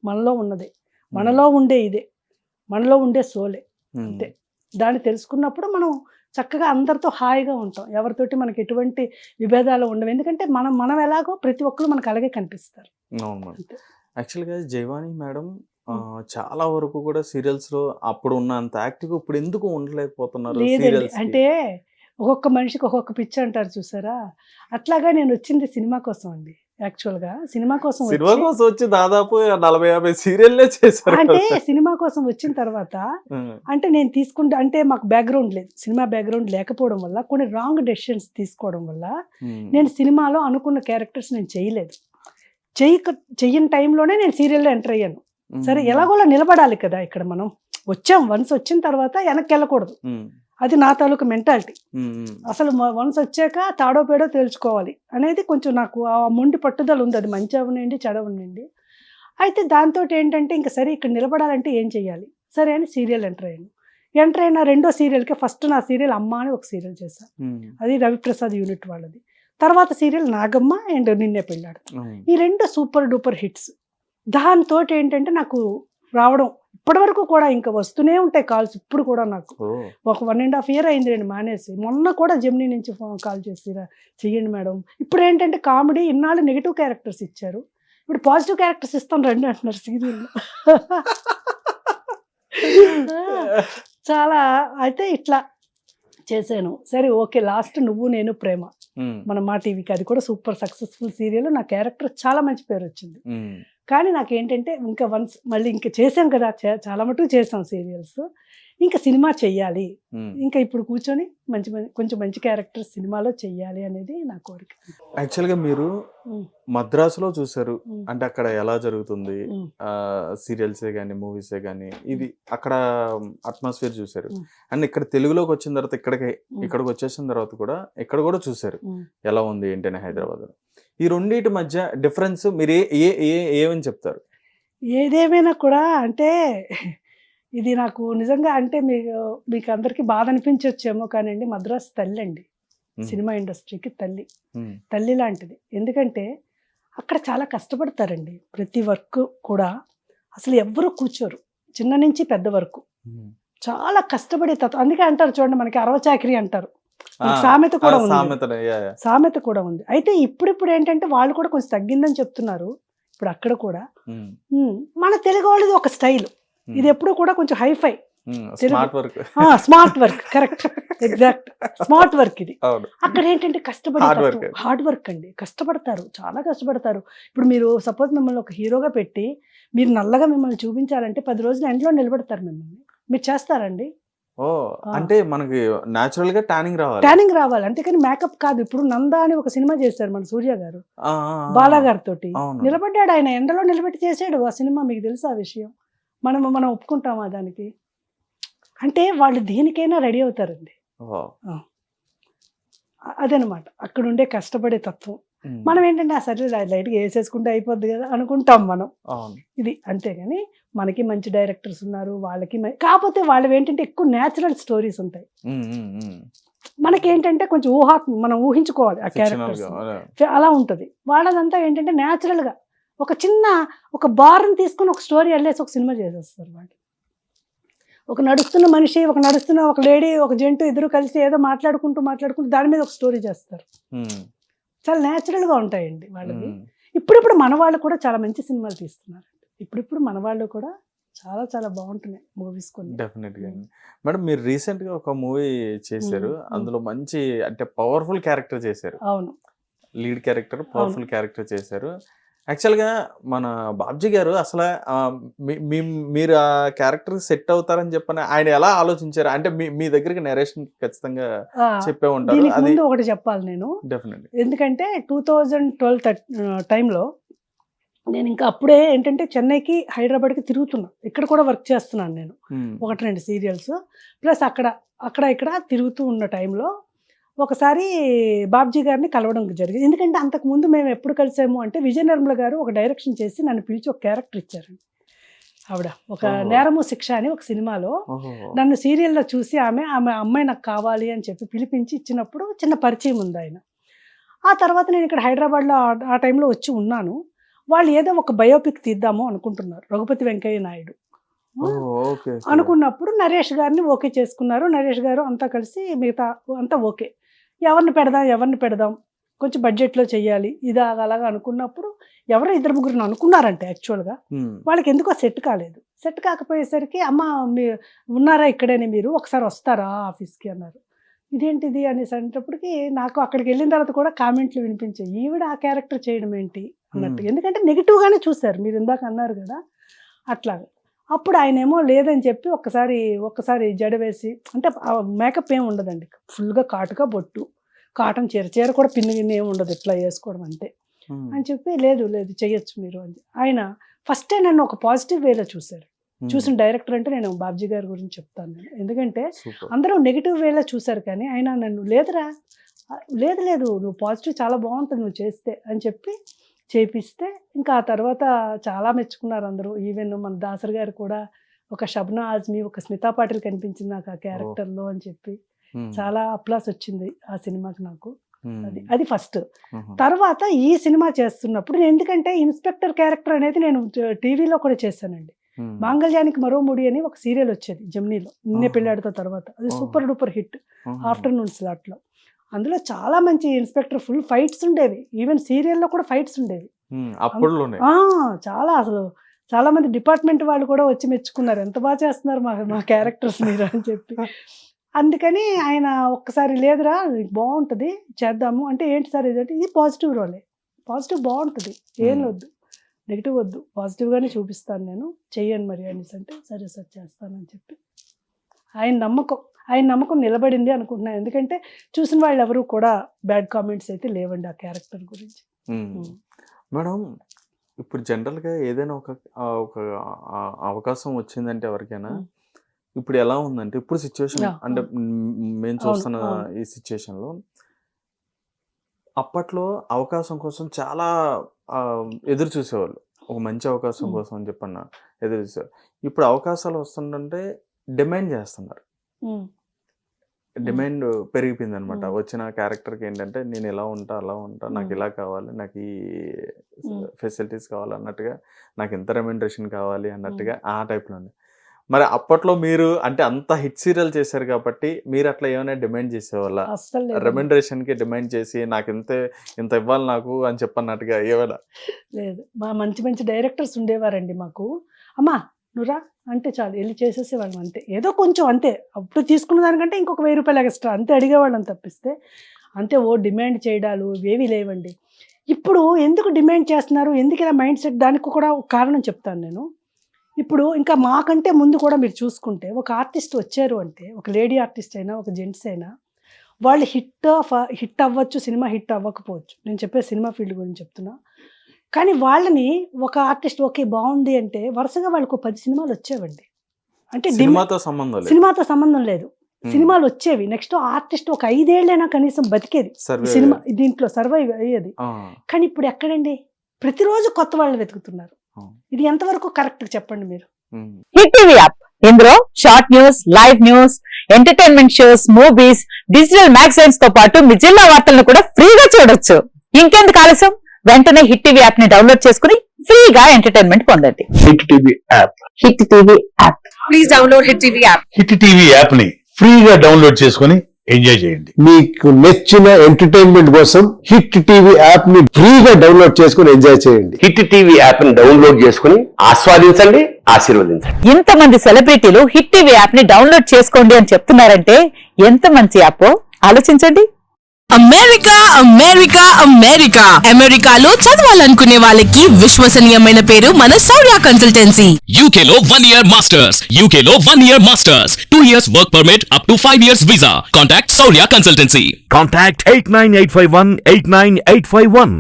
మనలో ఉన్నదే, మనలో ఉండే ఇదే, మనలో ఉండే సోలే అంతే. దాన్ని తెలుసుకున్నప్పుడు మనం చక్కగా అందరితో హాయిగా ఉంటాం. ఎవరితోటి మనకి ఎటువంటి విభేదాలు ఉండవు. ఎందుకంటే మనం ఎలాగో ప్రతి ఒక్కరు మనకు అలాగే కనిపిస్తారు. అవును మేడం. అంతే. యాక్చువల్‌గా జయవాణి మేడం చాలా వరకు కూడా సీరియల్స్‌లో అప్పుడు ఉన్నంత యాక్టివ్‌గా ఇప్పుడు ఎందుకు ఉండలేకపోతున్నారు లేదండి. సీరియల్స్‌కి? అంటే ఒక్కొక్క మనిషికి ఒక్కొక్క పిచ్చి అంటారు చూసారా? అట్లాగా నేను వచ్చింది సినిమా కోసం అండి. యాక్చువల్‌గా సినిమా కోసం సినిమా వచ్చి కోసం వచ్చి దాదాపు 40, 50 సీరియల్లే చేశారు అంటే కదా! సినిమా కోసం వచ్చిన తర్వాత హ్మ్. అంటే నేను తీసుకుంటే అంటే మాకు బ్యాక్‌గ్రౌండ్ లేదు. సినిమా బ్యాక్‌గ్రౌండ్ లేకపోవడం వల్ల కొన్ని రాంగ్ డెసిషన్స్ తీసుకోవడం వల్ల హ్మ్. నేను సినిమాలో అనుకున్న క్యారెక్టర్స్ నేను చేయలేదు. చెయ్యని టైంలోనే నేను సీరియల్‌లో ఎంటర్ అయ్యాను. సరే హ్మ్. ఎలాగోలా నిలబడాలి కదా! ఇక్కడ మనం వచ్చాం. వన్స్ వచ్చిన తర్వాత వెనక్కెళ్ళకూడదు. హ్మ్. అది నా తాలూకు మెంటాలిటీ. హ్మ్. అసలు వన్స్ వచ్చాక తాడో పేడో తేల్చుకోవాలి అనేది కొంచెం నాకు ఆ మొండి పట్టుదల ఉంది. అది మంచి అవ్వనియండి, చెడు అవ్వనియండి. అయితే దాంతోటి ఏంటంటే ఇంక సరే ఇక్కడ నిలబడాలంటే ఏం చేయాలి? సరే అని సీరియల్ ఎంటర్ అయ్యాను. ఎంటర్ అయిన రెండో సీరియల్‌కే ఫస్ట్ నా సీరియల్ 'అమ్మ' అని ఒక సీరియల్ చేశా. హ్మ్. అది రవిప్రసాద్ యూనిట్ వాళ్ళది. తర్వాత సీరియల్ 'నాగమ్మ' అండ్ 'నిన్నే పెళ్ళాడు.' అవును. ఈ 2 సూపర్ డూపర్ హిట్స్. దాంతోటేంటంటే నాకు రావడం ఇప్పటివరకు కూడా ఇంకా వస్తూనే ఉంటాయి కాల్స్ ఇప్పుడు కూడా నాకు. ఓహ్! ఒక 1 ½ ఇయర్ అయిందిలెండి మానేసి. మొన్న కూడా జెమినీ నుంచి కాల్ చేసి చెయ్యండి మేడం. ఇప్పుడేంటంటే కామెడీ ఇన్నాళ్ళు నెగెటివ్ క్యారెక్టర్స్ ఇచ్చారు. ఇప్పుడు పాజిటివ్ క్యారెక్టర్స్ ఇస్తాం రండి అంటున్నారు సీరియల్‌లో. ఆ! చాలా అయితే ఇట్లా చేశాను. సరే ఓకే. లాస్ట్ 'నువ్వు నేను ప్రేమ' హ్మ్. మన మా టీవీకి అది కూడా సూపర్ సక్సెస్‌ఫుల్ సీరియల్. నా క్యారెక్టర్ చాలా మంచి పేరొచ్చింది. హ్మ్. కానీ నాకేంటంటే ఇంకా వన్స్ మళ్ళీ ఇంక చేసాం కదా! చాలా మటుకు చేసాం సీరియల్స్. ఇంక సినిమా చెయ్యాలి. హ్మ్. ఇంకా ఇప్పుడు కూర్చొని కొంచెం మంచి క్యారెక్టర్స్ సినిమాలో చెయ్యాలి అనేది నా కోరిక. యాక్చువల్‌గా మీరు హ్మ్. మద్రాసులో చూసారు. హ్మ్. అంటే అక్కడ ఎలా జరుగుతుంది? హ్మ్. సీరియల్సే గాని, మూవీసే గాని ఇది అక్కడ అట్మాస్ఫియర్ చూసారు. హ్మ్. అండ్ ఇక్కడ తెలుగులోకొచ్చిన తర్వాత హ్మ్. ఇక్కడికొచ్చేసిన తర్వాత కూడా ఇక్కడ కూడా చూసారు. హ్మ్. ఎలా ఉంది ఏంటి అని హైదరాబాద్‌లో. ఈ రెండిటి మధ్య డిఫరెన్స్ మీరు ఏ ఏ ఏ ఏమని చెప్తారు? ఏదేమైనా కూడా అంటే ఇది నాకు నిజంగా అంటే మీకందరికి బాధ అనిపించొచ్చేమో కానండి మద్రాసు తల్లండి. హ్మ్. సినిమా ఇండస్ట్రీకి తల్లి. హ్మ్. తల్లి లాంటిది. ఎందుకంటే అక్కడ చాలా కష్టపడతారండి. ప్రతి వర్క్ కూడా అసలు ఎవ్వరు కూర్చోరు. చిన్న నుంచి పెద్ద వరకు. హ్మ్. చాలా కష్టపడే అందుకే అంటారు చూడండి మనకి అరవచాకిరి అంటారు. ఆ! మనకి సామెత ఆ కూడా ఉంది. సామెతనే. యాహ్! యాహ్! సామెత కూడా ఉంది. అయితే ఇప్పుడిప్పుడు ఏంటంటే వాళ్ళు కూడా కొంచెం తగ్గిందని చెప్తున్నారు. ఇప్పుడు అక్కడ కూడా. హ్మ్. హ్మ్. మన తెలుగోళ్ళది ఒక స్టైల్. హ్మ్. ఇది ఎప్పుడు కూడా కొంచెం హైఫై. హ్మ్. Telugu. Smart work. Smart work. Correct. Exact. Smart work ఇది. అవును. అక్కడేంటంటే కష్టపడే హార్డ్ తత్వం. వర్క్. హార్డ్ వర్క్ అండి. కష్టపడతారు. చాలా కష్టపడతారు. ఇప్పుడు మీరు సపోజ్ మిమ్మల్ని ఒక హీరోగా పెట్టి, మీరు నల్లగా మిమ్మల్ని చూపించాలంటే 10 రోజులు ఎండలో నిలబెడతారు మిమ్మల్ని. మీరు చేస్తారండి? ఓహ్! ఆ! అంటే మనకి నేచురల్‌గా టానింగ్ రావాలి. ట్యానింగ్ రావాలి. అంతేకాని మేకప్ కాదు. ఇప్పుడు 'నంద' అని ఒక సినిమా చేశారు మన సూర్య గారు. ఆ! ఆ! బాలా ఆ! గారితోటి. అవును. నిలబడ్డాడు ఆయన. ఎండలో నిలబెట్టి చేసాడు ఆ సినిమా. మీకు తెలుసా ఆ విషయం? మనం ఒప్పుకుంటామా దానికి? అంటే వాళ్ళు దేనికైనా రెడీ అవుతారండి. ఓహ్! ఆ! అదనమాట. అక్కడుండే కష్టపడే తత్వం. హ్మ్. మనం ఏంటంటే సర్లే లైట్‌గా ఏసేసుకుంటే అయిపోద్ది గదా! అనుకుంటాం మనం. అవును. ఇది అంతేగాని మనకి మంచి డైరెక్టర్స్ ఉన్నారు. వాళ్ళకి కాపోతే వాళ్ళవేంటంటే ఎక్కువ నేచురల్ స్టోరీస్ ఉంటాయి. హ్మ్. హ్మ్. హ్మ్. మనకేంటంటే కొంచెం మనం ఊహించుకోవాలి ఆ ఫిక్షనల్‌గా. క్యారెక్టర్స్‌ని. అదే. అలా ఉంటది. వాళ్ళదంతా ఏంటంటే నేచురల్‌గా ఒక చిన్న ఒక బార్‌ని తీసుకొని ఒక స్టోరీ అల్లేసి ఒక సినిమా చేసేస్తారు వాళ్ళు. ఒక నడుస్తున్న మనిషి, ఒక లేడీ, ఒక జంటు ఇద్దరు కలిసి ఏదో మాట్లాడుకుంటూ దాని మీద ఒక స్టోరీ చేస్తారు. హ్మ్. చాలా నేచురల్‌గా ఉంటాయండి వాళ్ళవి. హ్మ్. ఇప్పుడిప్పుడు మన వాళ్ళు కూడా చాలా మంచి సినిమాలు తీస్తున్నారండి. ఇప్పుడిప్పుడు మన వాళ్ళు కూడా చాలా చాలా బావుంటున్నాయి మూవీస్ కొన్ని. డెఫినెట్‌గా హ్మ్. అండి. మేడం మీరు రీసెంట్‌గా ఒక మూవీ హ్మ్. చేశారు. హ్మ్. అందులో మంచి అంటే పవర్‌ఫుల్ క్యారెక్టర్ చేశారు. అవును. లీడ్ క్యారెక్టర్, అవును. పవర్‌ఫుల్ క్యారెక్టర్ చేశారు. యాక్చువల్‌గా మన బాబ్జీ గారు అసల మీ మీ మీరు ఆ క్యారెక్టర్ సెట్ అవుతారని చెప్పని ఆయన ఎలా ఆలోచించారు? అంటే మీ మీ దగ్గరికి నరేషన్ ఖచ్చితంగా ఆ! చెప్పే ఉంటారు. దీనికి అది ముందు ఒకటి చెప్పాలి నేను. డెఫినెట్‌లీ. ఎందుకంటే 2012 టైంలో నేనింకా అప్పుడే ఏంటంటే చెన్నైకి, హైదరాబాద్‌కి తిరుగుతున్నా. ఇక్కడ కూడా వర్క్ చేస్తున్నాను నేను. హ్మ్. 1, 2 సీరియల్స్. ప్లస్ ఇక్కడ తిరుగుతూ ఉన్న టైంలో ఒకసారి బాబ్జీ గారిని కలవడం జరిగింది. ఎందుకంటే అంతకుముందు మేము ఎప్పుడు కలిసాము అంటే విజయ నిర్మల గారు ఒక డైరెక్షన్ చేసి నన్ను పిలిచి ఒక క్యారెక్టర్ ఇచ్చారండి. ఆవిడ ఒక ఓహో! 'నేరము శిక్ష' అని ఒక సినిమాలో ఓహోహో! నన్ను సీరియల్‌లో చూసి ఆమె అమ్మాయి నాకు కావాలి అని చెప్పి పిలిపించి ఇచ్చినప్పుడు చిన్న పరిచయం ఉంది ఆయన. ఆ తర్వాత నేను ఇక్కడ హైదరాబాద్‌లో ఆ టైంలో వచ్చి ఉన్నాను. వాళ్ళు ఏదో ఒక బయోపిక్ తీద్దాము అనుకుంటున్నారు, రఘుపతి వెంకయ్య నాయుడు ఓకే అనుకున్నప్పుడు నరేష్ గారిని ఓకే చేసుకున్నారు. నరేష్ గారు అంతా కలిసి మిగతా అంతా ఓకే, ఎవరిని పెడదాం కొంచెం బడ్జెట్లో చెయ్యాలి ఇది అలాగా అనుకున్నప్పుడు ఎవరో 2-3 అనుకున్నారంటే యాక్చువల్గా వాళ్ళకి ఎందుకో సెట్ కాలేదు. సెట్ కాకపోయేసరికి అమ్మ ఉన్నారా ఇక్కడేనే, మీరు ఒకసారి వస్తారా ఆఫీస్కి అన్నారు. ఇదేంటిది అనేసి అనేటప్పటికి నాకు అక్కడికి వెళ్ళిన తర్వాత కూడా కామెంట్లు వినిపించాయి, ఈవిడ ఆ క్యారెక్టర్ చేయడం ఏంటి అన్నట్టు. ఎందుకంటే నెగిటివ్గానే చూశారు, మీరు ఇందాక అన్నారు కదా అట్లాగా. అప్పుడు ఆయన ఏమో లేదని చెప్పి ఒక్కసారి జడ వేసి, అంటే మేకప్ ఏమి ఉండదండి, ఫుల్గా కాటుగా బొట్టు, కాటన్ చీర కూడా పిన్ని ఏమి ఉండదు, ఇట్లా వేసుకోవడం అంతే అని చెప్పి లేదు చెయ్యొచ్చు మీరు అని. ఆయన ఫస్టే నన్ను ఒక పాజిటివ్ వేలో చూశారు. చూసిన డైరెక్టర్ అంటే నేను బాబ్జీ గారి గురించి చెప్తాను నేను, ఎందుకంటే అందరూ నెగిటివ్ వేలో చూశారు కానీ ఆయన నన్ను లేదు నువ్వు పాజిటివ్ చాలా బాగుంటుంది నువ్వు చేస్తే అని చెప్పి చేపిస్తే ఇంకా ఆ తర్వాత చాలా మెచ్చుకున్నారు అందరూ. ఈవెన్ మన దాసర్ గారు కూడా ఒక షబ్నా ఆజ్మీ, ఒక స్మితా పాటిల్ కనిపించింది నాకు ఆ క్యారెక్టర్లో అని చెప్పి చాలా అప్లాస్ వచ్చింది ఆ సినిమాకి నాకు. అది ఫస్ట్. తర్వాత ఈ సినిమా చేస్తున్నప్పుడు ఎందుకంటే ఇన్స్పెక్టర్ క్యారెక్టర్ అనేది నేను టీవీలో కూడా చేశానండి. మాంగళ్యానికి మరో ముడి అని ఒక సీరియల్ వచ్చేది జెమినీలో, నిన్నే పెళ్ళాడితో తర్వాత, అది సూపర్ డూపర్ హిట్ ఆఫ్టర్నూన్ స్లాట్లో. అందులో చాలా మంచి ఇన్స్పెక్టర్, ఫుల్ ఫైట్స్ ఉండేవి, ఈవెన్ సీరియల్లో కూడా ఫైట్స్ ఉండేవి చాలా. అసలు చాలా మంది డిపార్ట్మెంట్ వాళ్ళు కూడా వచ్చి మెచ్చుకున్నారు, ఎంత బాగా చేస్తున్నారు మా క్యారెక్టర్స్ మీరు అని చెప్పి. అందుకని ఆయన ఒక్కసారి లేదురా బాగుంటుంది చేద్దాము అంటే, ఏంటి సార్ ఇదంటే ఇది పాజిటివ్ రోలే, పాజిటివ్ బాగుంటుంది, ఏం వద్దు నెగిటివ్ వద్దు, పాజిటివ్గానే చూపిస్తాను నేను, చెయ్యండి మరి అనేసి అంటే సరే సార్ చేస్తానని చెప్పి ఆయన నమ్మకం నిలబడింది అనుకుంటున్నాను. ఎందుకంటే చూసిన వాళ్ళు ఎవరు కూడా బ్యాడ్ కామెంట్స్ అయితే లేవండి ఆ క్యారెక్టర్ గురించి. మేడం ఇప్పుడు జనరల్గా ఏదైనా ఒక అవకాశం వచ్చిందంటే ఎవరికైనా, ఇప్పుడు ఎలా ఉందంటే ఇప్పుడు సిచ్యువేషన్ అంటే మేము చూస్తున్న ఈ సిచ్యువేషన్లో, అప్పట్లో అవకాశం కోసం చాలా ఎదురు చూసేవాళ్ళు, ఒక మంచి అవకాశం కోసం అని చెప్పన్న ఎదురు చూసేవాళ్ళు. ఇప్పుడు అవకాశాలు వస్తుందంటే డిమాండ్ చేస్తున్నారు, డిమాండ్ పెరిగిపోయింది అనమాట. వచ్చిన క్యారెక్టర్కి ఏంటంటే నేను ఇలా ఉంటా అలా ఉంటా, నాకు ఇలా కావాలి, నాకు ఈ ఫెసిలిటీస్ కావాలి అన్నట్టుగా, నాకు ఇంత రెమ్యునరేషన్ కావాలి అన్నట్టుగా ఆ టైప్లో ఉంది. మరి అప్పట్లో మీరు అంటే అంత హిట్ సీరియల్ చేశారు కాబట్టి మీరు అట్లా ఏమైనా డిమాండ్ చేసేవాళ్ళ, రెమ్యునరేషన్ కి డిమాండ్ చేసి నాకు ఇంత ఇవ్వాలి నాకు అని చెప్పన్నట్టుగా ఏమైనా? లేదు, మా మంచి డైరెక్టర్స్ ఉండేవారండి మాకు, అమ్మా నువ్వురా అంటే చాలు వెళ్ళి చేసేసేవాళ్ళం అంతే, ఏదో కొంచెం అంతే, అప్పుడు తీసుకున్న దానికంటే ఇంకొక 1000 రూపాయలు ఎక్స్ట్రా అంతే అడిగేవాళ్ళం తప్పిస్తే, అంతే ఓ డిమాండ్ చేయడాలు ఏవి లేవండి. ఇప్పుడు ఎందుకు డిమాండ్ చేస్తున్నారు, ఎందుకు ఇలా మైండ్ సెట్, దానికి కూడా ఒక కారణం చెప్తాను నేను. ఇప్పుడు ఇంకా మాకంటే ముందు కూడా మీరు చూసుకుంటే ఒక ఆర్టిస్ట్ వచ్చారు అంటే, ఒక లేడీ ఆర్టిస్ట్ అయినా ఒక జెంట్స్ అయినా, వాళ్ళు హిట్ అవ్వచ్చు, సినిమా హిట్ అవ్వకపోవచ్చు, నేను చెప్పే సినిమా ఫీల్డ్ గురించి చెప్తున్నా. కానీ వాళ్ళని ఒక ఆర్టిస్ట్ ఓకే బాగుంది అంటే వరుసగా వాళ్ళకు 10 సినిమాలు వచ్చేవండి. అంటే సినిమాతో సంబంధం లేదు, సినిమాలు వచ్చేవి. నెక్స్ట్ ఆర్టిస్ట్ ఒక 5 ఏళ్ళైనా కనీసం బతికేది సినిమా, దీంట్లో సర్వైవ్ అయ్యేది. కానీ ఇప్పుడు ఎక్కడండి, ప్రతిరోజు కొత్త వాళ్ళు వెతుకుతున్నారు. ఇది ఎంతవరకు కరెక్ట్ చెప్పండి మీరు? హిట్ టీవీ యాప్, ఇందులో short news, live news, entertainment shows, movies, digital magazines తో పాటు మీ జిల్లా వార్తలను కూడా ఫ్రీగా చూడొచ్చు. ఇంకెందుకు ఆలస్యం, వెంటనే హిట్ టీవీ యాప్ ని డౌన్లోడ్ చేసుకుని ఫ్రీగా ఎంటర్టైన్మెంట్ పొందండి. Hit TV app, hit TV app, please download hit TV app. Hit TV app ని ఫ్రీగా డౌన్లోడ్ చేసుకుని ఎంజాయ్ చేయండి. మీకు నచ్చిన ఎంటర్టైన్మెంట్ కోసం హిట్ టీవీ యాప్ ని ఫ్రీగా డౌన్లోడ్ చేసుకుని ఎంజాయ్ చేయండి. హిట్ టీవీ యాప్ ని డౌన్లోడ్ చేసుకుని ఆస్వాదించండి, ఆశీర్వదించండి. ఇంతమంది సెలబ్రిటీలు హిట్ టీవీ యాప్ ని డౌన్లోడ్ చేసుకోండి అని చెప్తున్నారంటే ఎంత మంచి యాప్ ఆలోచించండి. అమెరికా అమెరికా అమెరికా అమెరికాలో చదవాలనుకునే వాళ్ళకి విశ్వసనీయమైన పేరు మన శౌర్య కన్సల్టెన్సీ. UK లో 1 year masters, UK లో 1 year masters, 2 years work permit up to 5 years visa. Contact Saurya Consultancy. Contact 89851.